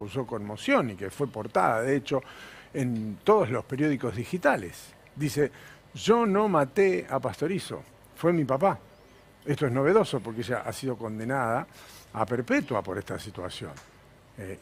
causó conmoción y que fue portada, de hecho, en todos los periódicos digitales. Dice, yo no maté a Pastorizo, fue mi papá. Esto es novedoso porque ella ha sido condenada a perpetua por esta situación.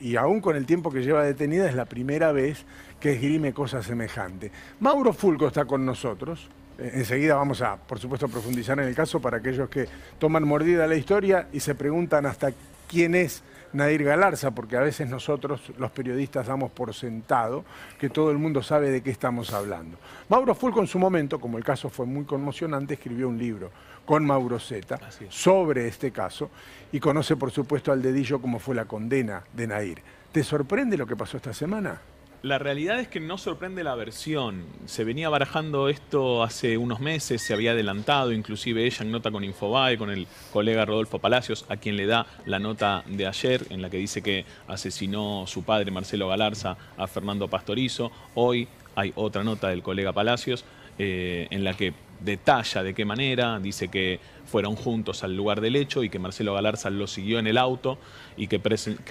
Y aún con el tiempo que lleva detenida es la primera vez que esgrime cosa semejante. Mauro Fulco está con nosotros. Enseguida vamos a, por supuesto, profundizar en el caso para aquellos que toman mordida a la historia y se preguntan hasta quién es Nair Galarza, porque a veces nosotros, los periodistas, damos por sentado que todo el mundo sabe de qué estamos hablando. Mauro Fulco en su momento, como el caso fue muy conmocionante, escribió un libro con Mauro Zeta sobre este caso y conoce, por supuesto, al dedillo cómo fue la condena de Nair. ¿Te sorprende lo que pasó esta semana? La realidad es que no sorprende la versión. Se venía barajando esto hace unos meses, se había adelantado, inclusive ella en nota con Infobae, con el colega Rodolfo Palacios, a quien le da la nota de ayer, en la que dice que asesinó su padre, Marcelo Galarza, a Fernando Pastorizo. Hoy hay otra nota del colega Palacios, en la que detalla de qué manera, dice que fueron juntos al lugar del hecho y que Marcelo Galarza lo siguió en el auto y que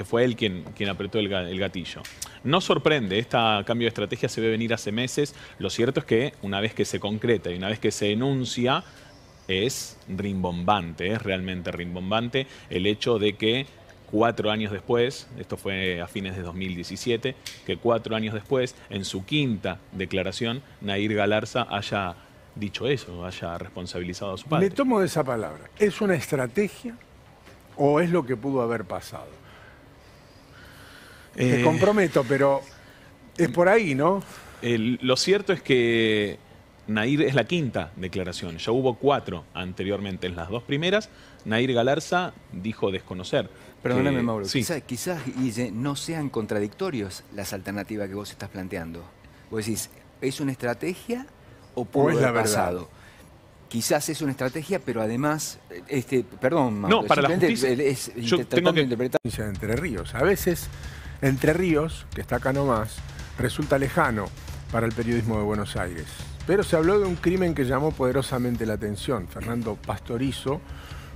fue él quien apretó el gatillo. No sorprende, este cambio de estrategia se ve venir hace meses. Lo cierto es que una vez que se concreta y una vez que se enuncia, es rimbombante, es realmente rimbombante el hecho de que 4 años después, esto fue a fines de 2017, que 4 años después, en su quinta declaración, Nair Galarza haya dicho eso, haya responsabilizado a su padre. Me tomo de esa palabra. ¿Es una estrategia o es lo que pudo haber pasado? Te comprometo, pero es por ahí, ¿no? Lo cierto es que Nair es la quinta declaración. Ya hubo 4 anteriormente. En las 2 primeras, Nair Galarza dijo desconocer. Perdóname, Mauro. Sí. Quizás, Guille, no sean contradictorios las alternativas que vos estás planteando. Vos decís, ¿es una estrategia o pudo es la haber verdad? pasado? Quizás es una estrategia, pero además, perdón, Mauro, No, para la justicia, yo tengo que interpretar. De Entre Ríos. A veces, Entre Ríos, que está acá nomás, resulta lejano para el periodismo de Buenos Aires. Pero se habló de un crimen que llamó poderosamente la atención. Fernando Pastorizo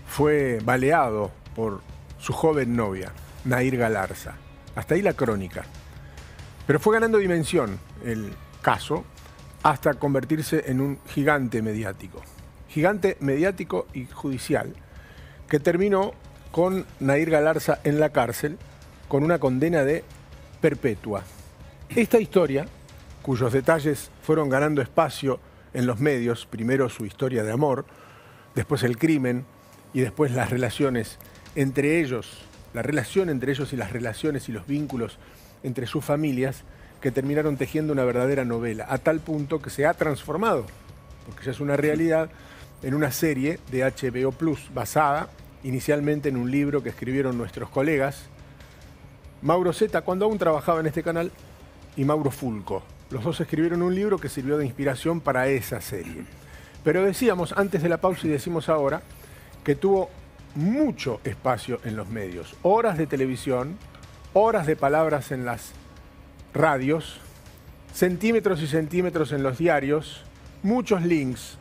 fue baleado por su joven novia, Nair Galarza. Hasta ahí la crónica. Pero fue ganando dimensión el caso hasta convertirse en un gigante mediático. Gigante mediático y judicial que terminó con Nair Galarza en la cárcel con una condena de perpetua. Esta historia, cuyos detalles fueron ganando espacio en los medios, primero su historia de amor, después el crimen y después las relaciones entre ellos, la relación entre ellos y las relaciones y los vínculos entre sus familias, que terminaron tejiendo una verdadera novela, a tal punto que se ha transformado, porque ya es una realidad, en una serie de HBO Plus, basada inicialmente en un libro que escribieron nuestros colegas, Mauro Zeta, cuando aún trabajaba en este canal, y Mauro Fulco. Los dos escribieron un libro que sirvió de inspiración para esa serie. Pero decíamos antes de la pausa y decimos ahora que tuvo mucho espacio en los medios. Horas de televisión, horas de palabras en las radios, centímetros y centímetros en los diarios, muchos links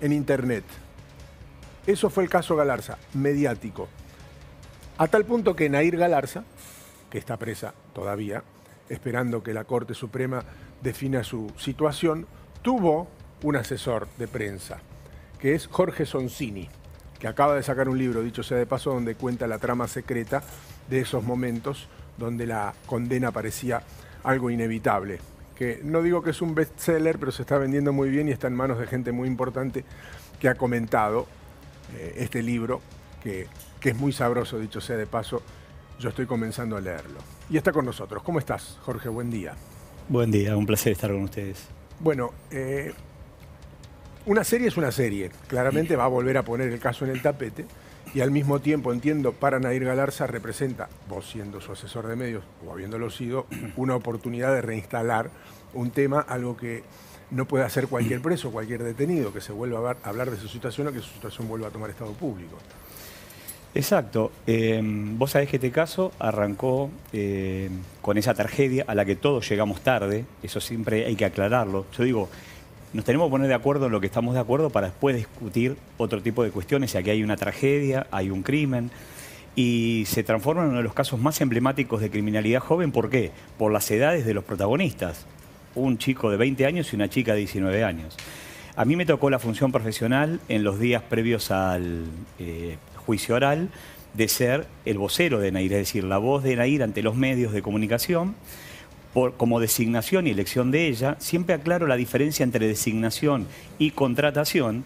en internet. Eso fue el caso Galarza, mediático. A tal punto que Nair Galarza, que está presa todavía, esperando que la Corte Suprema defina su situación, tuvo un asesor de prensa, que es Jorge Sonsini, que acaba de sacar un libro, dicho sea de paso, donde cuenta la trama secreta de esos momentos donde la condena parecía algo inevitable. Que no digo que es un bestseller, pero se está vendiendo muy bien y está en manos de gente muy importante que ha comentado este libro, que es muy sabroso, dicho sea de paso. Yo estoy comenzando a leerlo. Y está con nosotros. ¿Cómo estás, Jorge? Buen día. Buen día, un placer estar con ustedes. Bueno, una serie es una serie. Claramente va a volver a poner el caso en el tapete y al mismo tiempo, entiendo, para Nair Galarza representa, vos siendo su asesor de medios o habiéndolo sido, una oportunidad de reinstalar un tema, algo que no puede hacer cualquier preso, cualquier detenido, que se vuelva a hablar de su situación o que su situación vuelva a tomar estado público. Exacto. Vos sabés que este caso arrancó con esa tragedia a la que todos llegamos tarde. Eso siempre hay que aclararlo. Yo digo, nos tenemos que poner de acuerdo en lo que estamos de acuerdo para después discutir otro tipo de cuestiones. Si aquí hay una tragedia, hay un crimen. y se transforma en uno de los casos más emblemáticos de criminalidad joven. ¿Por qué? Por las edades de los protagonistas. Un chico de 20 años y una chica de 19 años. A mí me tocó la función profesional en los días previos al juicio oral de ser el vocero de Nair, es decir, la voz de Nair ante los medios de comunicación. Como designación y elección de ella, siempre aclaro la diferencia entre designación y contratación,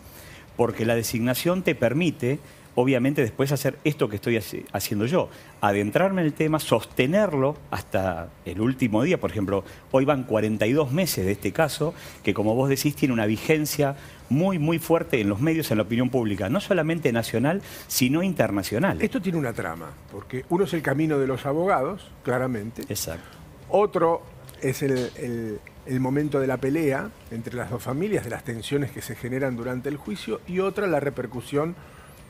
porque la designación te permite, obviamente, después hacer esto que estoy haciendo yo, adentrarme en el tema, sostenerlo hasta el último día. Por ejemplo, hoy van 42 meses de este caso, que como vos decís tiene una vigencia muy, muy fuerte en los medios, en la opinión pública, no solamente nacional, sino internacional. Esto tiene una trama, porque uno es el camino de los abogados, claramente. Exacto. Otro es el momento de la pelea entre las dos familias, de las tensiones que se generan durante el juicio, y otra la repercusión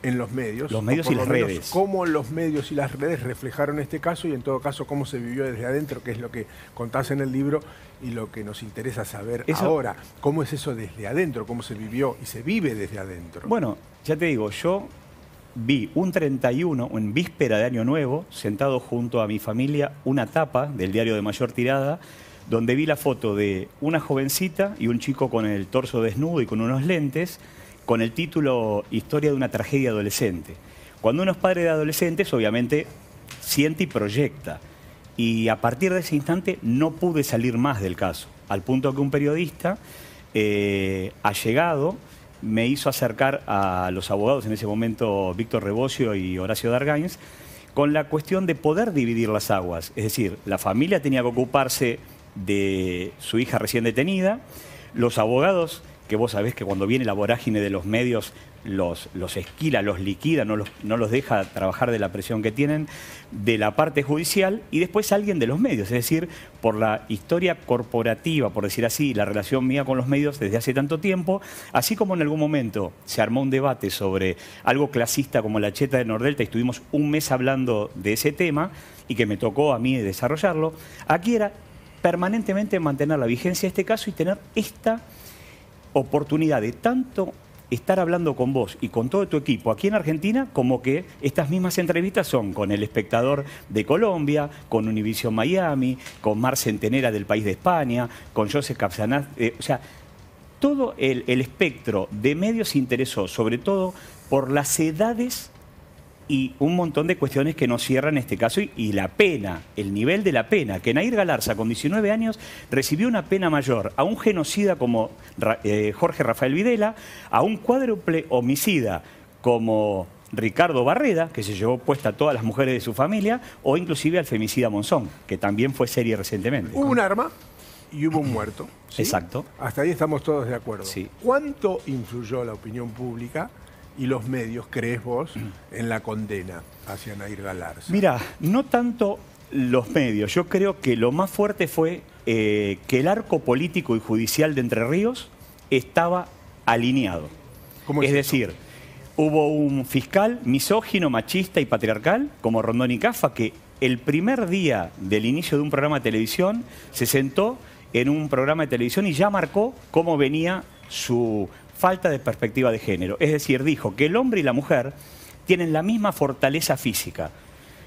en los medios. Los medios y las redes. Cómo los medios y las redes reflejaron este caso y en todo caso cómo se vivió desde adentro, que es lo que contás en el libro y lo que nos interesa saber ahora. ¿Cómo es eso desde adentro? ¿Cómo se vivió y se vive desde adentro? Bueno, ya te digo, yo vi un 31, en víspera de Año Nuevo, sentado junto a mi familia, una tapa del diario de mayor tirada, donde vi la foto de una jovencita y un chico con el torso desnudo y con unos lentes, con el título Historia de una tragedia adolescente. Cuando uno es padre de adolescentes, obviamente siente y proyecta. Y a partir de ese instante no pude salir más del caso, al punto que un periodista allegado me hizo acercar a los abogados, en ese momento Víctor Rebocio y Horacio Dargains, con la cuestión de poder dividir las aguas. Es decir, la familia tenía que ocuparse de su hija recién detenida, los abogados, que vos sabés que cuando viene la vorágine de los medios los esquila, los liquida, no los deja trabajar de la presión que tienen, de la parte judicial, y después alguien de los medios, es decir, por la historia corporativa, por decir así, la relación mía con los medios desde hace tanto tiempo, así como en algún momento se armó un debate sobre algo clasista como la cheta de Nordelta, y estuvimos un mes hablando de ese tema, y que me tocó a mí desarrollarlo, aquí era permanentemente mantener la vigencia de este caso y tener esta oportunidad de tanto estar hablando con vos y con todo tu equipo aquí en Argentina, como que estas mismas entrevistas son con El Espectador de Colombia, con Univision Miami, con Mar Centenera del país de España, con Joseph Capsanaz, o sea, todo el espectro de medios se interesó, sobre todo por las edades y un montón de cuestiones que nos cierran este caso y la pena, el nivel de la pena, que Nair Galarza con 19 años recibió una pena mayor a un genocida como Jorge Rafael Videla, a un cuádruple homicida como Ricardo Barreda, que se llevó puesta a todas las mujeres de su familia, o inclusive al femicida Monzón, que también fue serie recientemente. Hubo un arma y hubo un muerto. ¿Sí? Exacto. Hasta ahí estamos todos de acuerdo. Sí. ¿Cuánto influyó la opinión pública y los medios, crees vos, en la condena hacia Nair Galarza? Mira, no tanto los medios. Yo creo que lo más fuerte fue que el arco político y judicial de Entre Ríos estaba alineado. ¿Cómo es eso? decir, hubo un fiscal misógino, machista y patriarcal, como Rondón y Cafa, que el primer día del inicio de un programa de televisión se sentó en un programa de televisión y ya marcó cómo venía su falta de perspectiva de género. Es decir, dijo que el hombre y la mujer tienen la misma fortaleza física,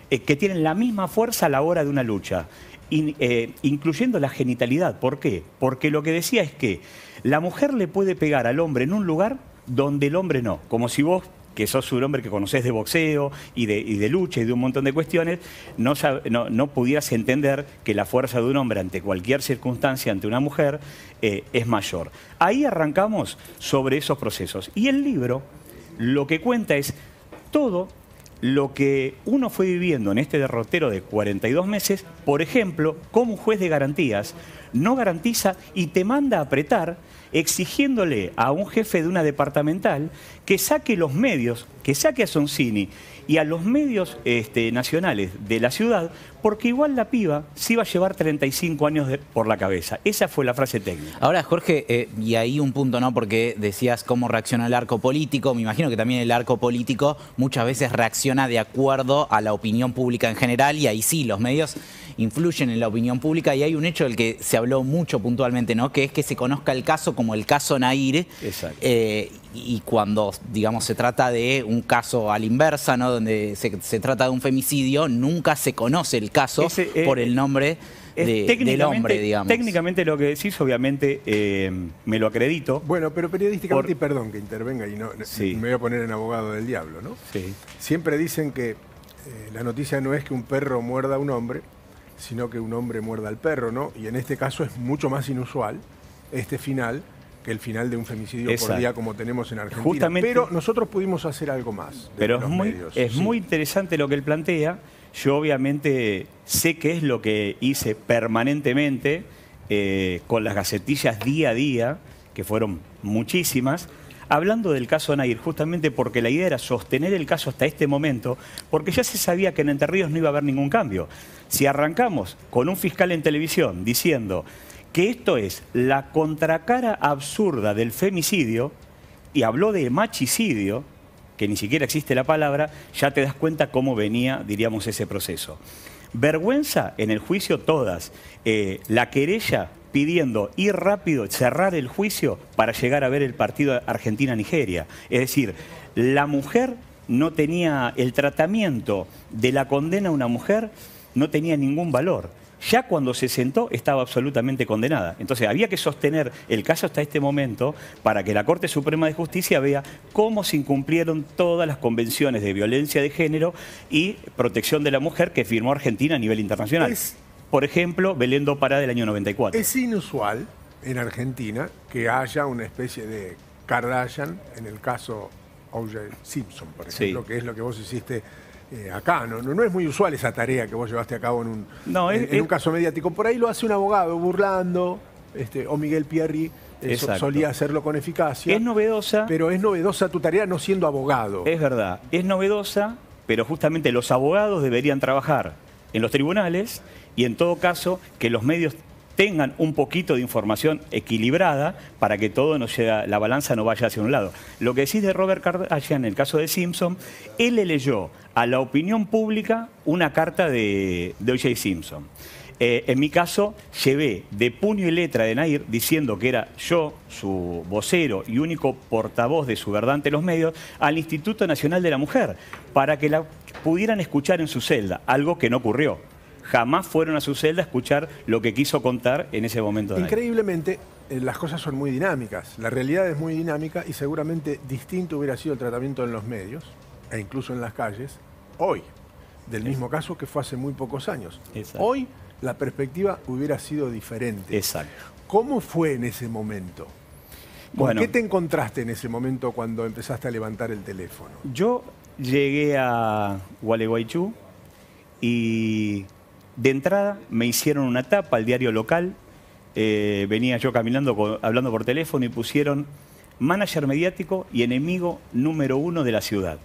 que tienen la misma fuerza a la hora de una lucha, incluyendo la genitalidad. ¿Por qué? Porque lo que decía es que la mujer le puede pegar al hombre en un lugar donde el hombre no. Como si vos, que sos un hombre que conocés de boxeo y de lucha y de un montón de cuestiones, no pudieras entender que la fuerza de un hombre ante cualquier circunstancia, ante una mujer, es mayor. Ahí arrancamos sobre esos procesos. Y el libro lo que cuenta es todo lo que uno fue viviendo en este derrotero de 42 meses, por ejemplo, como un juez de garantías no garantiza y te manda a apretar exigiéndole a un jefe de una departamental que saque los medios, que saque a Sonsini y a los medios nacionales de la ciudad, porque igual la piba se iba a llevar 35 años por la cabeza. Esa fue la frase técnica. Ahora, Jorge, y ahí un punto, ¿no? Porque decías cómo reacciona el arco político. Me imagino que también el arco político muchas veces reacciona de acuerdo a la opinión pública en general, y ahí sí, los medios influyen en la opinión pública, y hay un hecho del que se habló mucho puntualmente, ¿no? Que es que se conozca el caso como el caso Nair. Exacto. Y cuando, digamos, se trata de un caso a la inversa, ¿no? Donde se trata de un femicidio, nunca se conoce el caso por el nombre del hombre, digamos. Técnicamente lo que decís, obviamente, me lo acredito. Bueno, pero periodísticamente, y perdón que intervenga y no Sí. me voy a poner en abogado del diablo, ¿no? Sí. Siempre dicen que la noticia no es que un perro muerda a un hombre, sino que un hombre muerda al perro, ¿no? Y en este caso es mucho más inusual este final que el final de un femicidio por día como tenemos en Argentina. Justamente, pero nosotros pudimos hacer algo más. Pero es Sí. muy interesante lo que él plantea. Yo obviamente sé qué es lo que hice permanentemente con las gacetillas día a día, que fueron muchísimas, hablando del caso Nair, justamente porque la idea era sostener el caso hasta este momento, porque ya se sabía que en Entre Ríos no iba a haber ningún cambio. Si arrancamos con un fiscal en televisión diciendo que esto es la contracara absurda del femicidio, y habló de machicidio, que ni siquiera existe la palabra, ya te das cuenta cómo venía, diríamos, ese proceso. Vergüenza en el juicio todas. La querella pidiendo ir rápido, cerrar el juicio para llegar a ver el partido Argentina-Nigeria. Es decir, la mujer no tenía, el tratamiento de la condena a una mujer no tenía ningún valor. Ya cuando se sentó estaba absolutamente condenada. Entonces había que sostener el caso hasta este momento para que la Corte Suprema de Justicia vea cómo se incumplieron todas las convenciones de violencia de género y protección de la mujer que firmó Argentina a nivel internacional. Por ejemplo, Belén do Pará del año 94. Es inusual en Argentina que haya una especie de Kardashian en el caso O.J. Simpson, por ejemplo, que es lo que vos hiciste acá. No es muy usual esa tarea que vos llevaste a cabo en un caso mediático. Por ahí lo hace un abogado burlando, o Miguel Pierri solía hacerlo con eficacia. Es novedosa. Pero es novedosa tu tarea no siendo abogado. Es verdad, es novedosa, pero justamente los abogados deberían trabajar en los tribunales y en todo caso que los medios tengan un poquito de información equilibrada para que todo no sea, la balanza no vaya hacia un lado. Lo que decís de Robert Kardashian en el caso de Simpson, él le leyó a la opinión pública una carta de O.J. Simpson. En mi caso, llevé de puño y letra de Nair diciendo que era yo, su vocero y único portavoz de su verdad ante los medios, al Instituto Nacional de la Mujer, para que la pudieran escuchar en su celda, algo que no ocurrió. Jamás fueron a su celda a escuchar lo que quiso contar en ese momento. Increíblemente, las cosas son muy dinámicas. La realidad es muy dinámica y seguramente distinto hubiera sido el tratamiento en los medios e incluso en las calles hoy, del mismo caso que fue hace muy pocos años. Exacto. Hoy la perspectiva hubiera sido diferente. Exacto. ¿Cómo fue en ese momento? ¿Con qué te encontraste en ese momento cuando empezaste a levantar el teléfono? Yo llegué a Gualeguaychú y de entrada me hicieron una tapa al diario local. Venía yo caminando, hablando por teléfono y pusieron manager mediático y enemigo número 1 de la ciudad.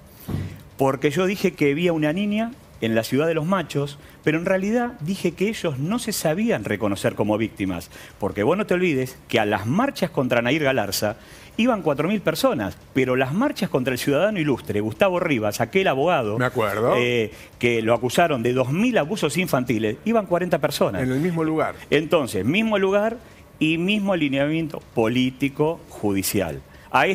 Porque yo dije que había una niña en la ciudad de los machos, pero en realidad dije que ellos no se sabían reconocer como víctimas. Porque vos no te olvides que a las marchas contra Nair Galarza iban 4.000 personas, pero las marchas contra el ciudadano ilustre, Gustavo Rivas, aquel abogado, me acuerdo, que lo acusaron de 2.000 abusos infantiles, iban 40 personas. En el mismo lugar. Entonces, mismo lugar y mismo alineamiento político judicial. A